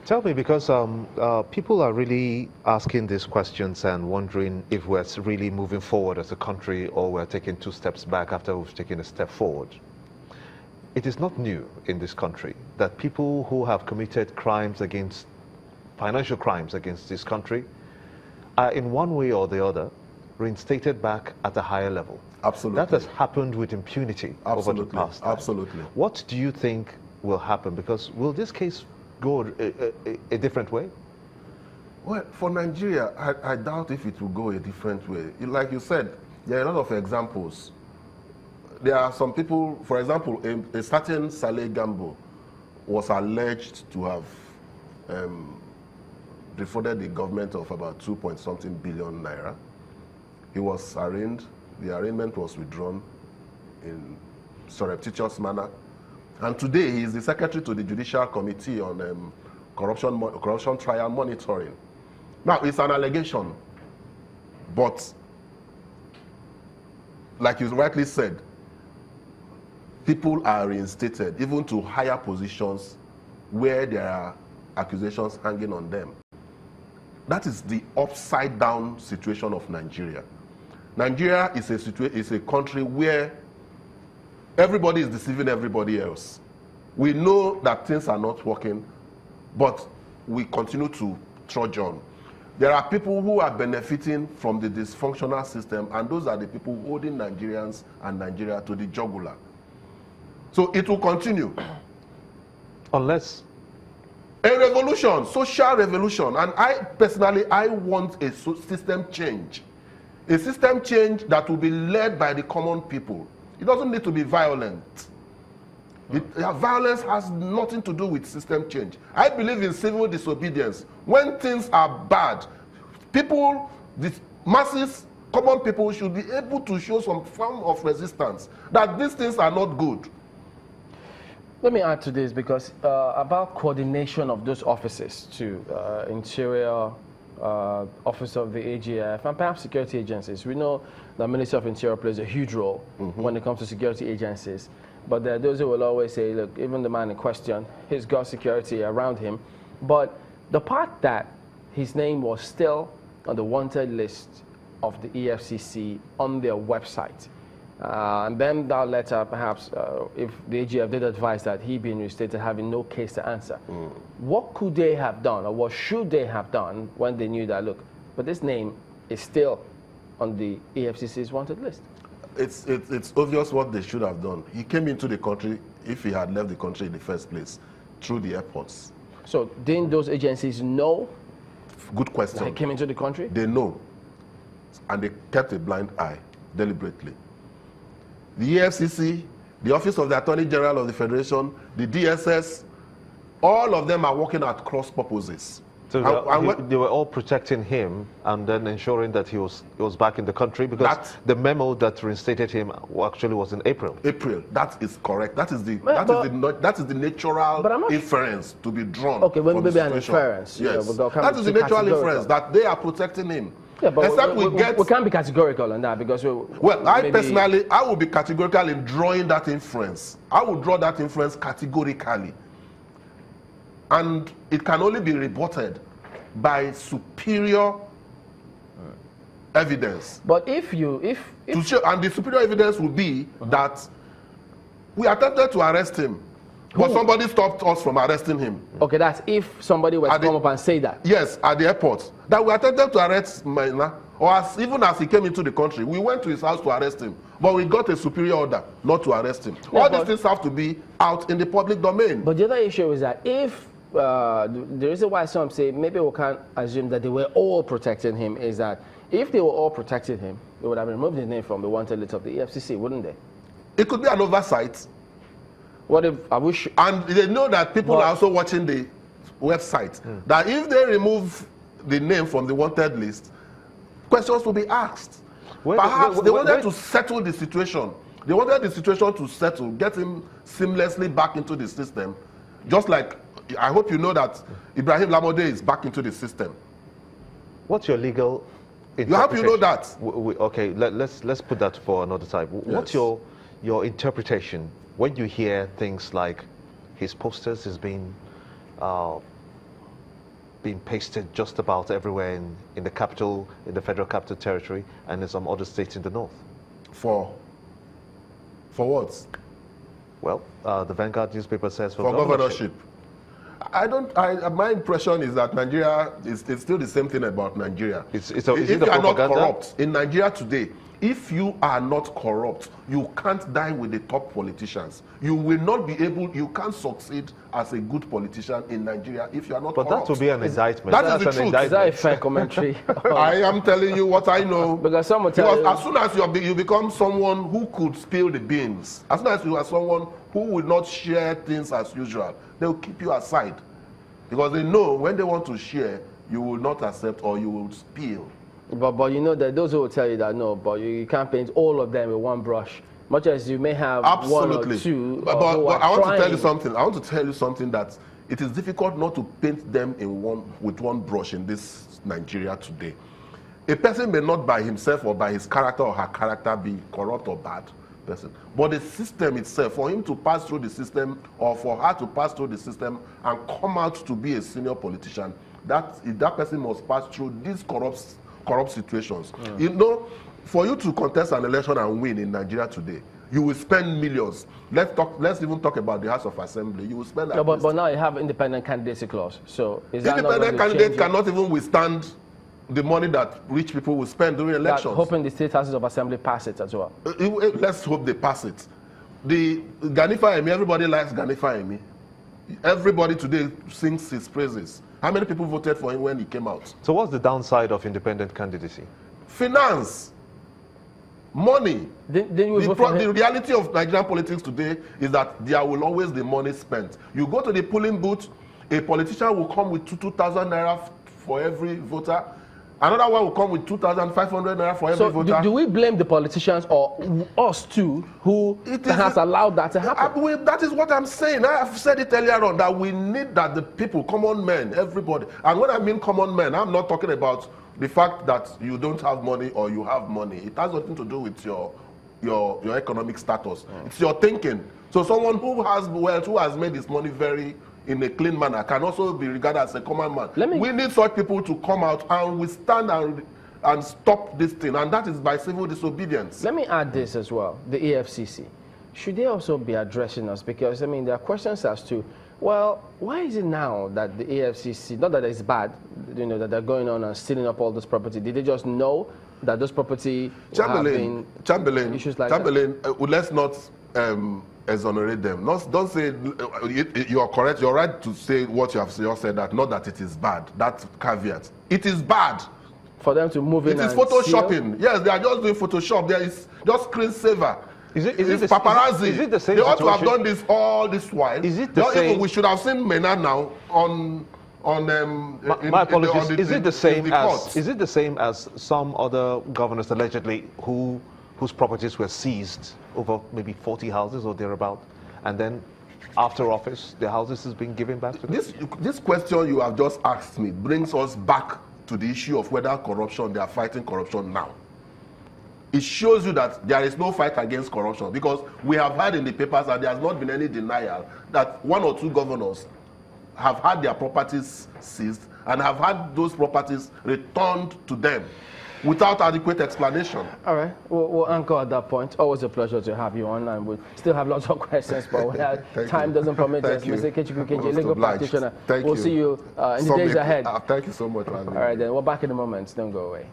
Tell me, because people are really asking these questions and wondering if we're really moving forward as a country or we're taking 2 steps back after we've taken a step forward. It is not new in this country that people who have committed financial crimes against this country are in one way or the other reinstated back at a higher level. Absolutely. That has happened with impunity over the past time. Absolutely. What do you think will happen? Because will this case go a different way? Well, for Nigeria, I doubt if it will go a different way. Like you said, there are a lot of examples. There are some people, for example, a certain Saleh Gambo was alleged to have defrauded the government of about 2-point-something billion naira. He was arraigned. The arraignment was withdrawn in surreptitious manner. And today he is the secretary to the Judicial Committee on Corruption Trial Monitoring. Now, it's an allegation, but like you rightly said, people are reinstated even to higher positions where there are accusations hanging on them. That is the upside down situation of Nigeria. Nigeria is a country where everybody is deceiving everybody else. We know that things are not working, but we continue to trudge on. There are people who are benefiting from the dysfunctional system, and those are the people holding Nigerians and Nigeria to the jugular. So it will continue. Unless a revolution, social revolution, and I want a system change. A system change that will be led by the common people. It doesn't need to be violent. Violence has nothing to do with system change. I believe in civil disobedience. When things are bad, people, the masses, common people should be able to show some form of resistance, that these things are not good. Let me add to this, because about coordination of those offices to Interior, Office of the AGF, and perhaps security agencies. We know the Ministry of Interior plays a huge role when it comes to security agencies. But there are those who will always say, look, even the man in question, he's got security around him. But the part that his name was still on the wanted list of the EFCC on their website, and then that letter, perhaps, if the AGF did advise that he being reinstated, having no case to answer, what could they have done, or what should they have done when they knew that, look, but this name is still on the EFCC's wanted list? It's obvious what they should have done. He came into the country, if he had left the country in the first place, through the airports. So didn't those agencies know? Good question. That he came into the country? They know. And they kept a blind eye, deliberately. The EFCC, the Office of the Attorney General of the Federation, the DSS, all of them are working at cross purposes. So they were all protecting him and then ensuring that he was back in the country, because the memo that reinstated him actually was in April. That is correct. That is the natural inference to be drawn. Okay, when maybe an inference. Yes, that is the natural inference that they are protecting him. Yeah, but we can't be categorical on that, because I personally, I will be categorical in drawing that inference. I will draw that inference categorically. And it can only be rebutted by superior evidence. But and the superior evidence will be that we attempted to arrest him, but somebody stopped us from arresting him. Okay, that's if somebody were to come up and say that. Yes, at the airport. That we attempted to arrest Maina, or even as he came into the country, we went to his house to arrest him, but we got a superior order not to arrest him. All these things have to be out in the public domain. But the other issue is that if the reason why some say maybe we can't assume that they were all protecting him is that if they were all protecting him, they would have removed his name from the wanted list of the EFCC, wouldn't they? It could be an oversight. What if I wish? And they know that people are also watching the website. That if they remove the name from the wanted list, questions will be asked. Perhaps they wanted to settle the situation. They wanted the situation to settle, get him seamlessly back into the system, just like. I hope you know that Ibrahim Lamode is back into the system. What's your legal interpretation? You hope you know that. Okay, let's put that for another time. What's your interpretation when you hear things like his posters is being being pasted just about everywhere in the capital, in the Federal Capital Territory, and in some other states in the north. For what? Well, the Vanguard newspaper says For governorship. My impression is that Nigeria is still the same thing about Nigeria. If you are not corrupt in Nigeria today, if you are not corrupt, you can't die with the top politicians. You will not be able, you can't succeed as a good politician in Nigeria if you are not corrupt. But that would be an indictment. That is the truth. Is that a fair commentary? I am telling you what I know. Because someone tell you, as soon as you become someone who could spill the beans, as soon as you are someone who will not share things as usual, they will keep you aside. Because they know when they want to share, you will not accept or you will spill. But you know that those who will tell you that no, but you can't paint all of them with one brush. Much as you may have Absolutely. one or two. But I want to tell you something. I want to tell you something that it is difficult not to paint them with one brush in this Nigeria today. A person may not by himself or by his character or her character be corrupt or bad person. But the system itself, for him to pass through the system or for her to pass through the system and come out to be a senior politician, that person must pass through these corrupt situations. You know, for you to contest an election and win in Nigeria today, you will spend millions. Let's even talk about the House of Assembly. You will spend. No, but now you have independent candidacy clause. So is that independent candidate cannot even withstand the money that rich people will spend during elections. Hoping the state houses of assembly pass it as well. Let's hope they pass it. The Ganifa Emi, everybody likes Ganifa Emi. Everybody today sings his praises. How many people voted for him when he came out? So what's the downside of independent candidacy? Finance. Money. The reality of Nigerian politics today is that there will always be money spent. You go to the polling booth, a politician will come with 2,000 naira for every voter. Another one will come with 2,500 naira for every voter. So do we blame the politicians or us too who has allowed that to happen? That is what I'm saying. I have said it earlier on that we need that the people, common men, everybody. And when I mean common men, I'm not talking about the fact that you don't have money or you have money. It has nothing to do with your economic status. It's your thinking. So someone who has wealth, who has made his money in a clean manner, can also be regarded as a common man. We need such people to come out and withstand and stop this thing, and that is by civil disobedience. Let me add this as well, the EFCC. Should they also be addressing us? Because, I mean, there are questions as to, well, why is it now that the EFCC, not that it's bad, you know, that they're going on and stealing up all this property? Did they just know that those property have been issues like that? Let's not exonerate them. Don't say you are correct. You're right to say what you have said. That not that it is bad. That caveat. It is bad for them to move in. It is photoshopping. Yes, they are just doing Photoshop. There is just screensaver. Is it paparazzi? Is it the same they ought situation? to have done this all this while. Is it the same? We should have seen Maina now on my apologies. Is it the same as some other governors allegedly whose properties were seized, over maybe 40 houses or thereabout, and then after office the houses has been given back to them? This question you have just asked me brings us back to the issue of whether they are fighting corruption now. It shows you that there is no fight against corruption, because we have heard in the papers that there has not been any denial that one or two governors have had their properties seized and have had those properties returned to them without adequate explanation. All right, we'll anchor at that point. Always a pleasure to have you on, and we still have lots of questions, but time doesn't permit us. Mr. Kechiku, legal practitioner. We'll see you in the days ahead. Thank you so much, Randy. All right, then we're back in a moment. Don't go away.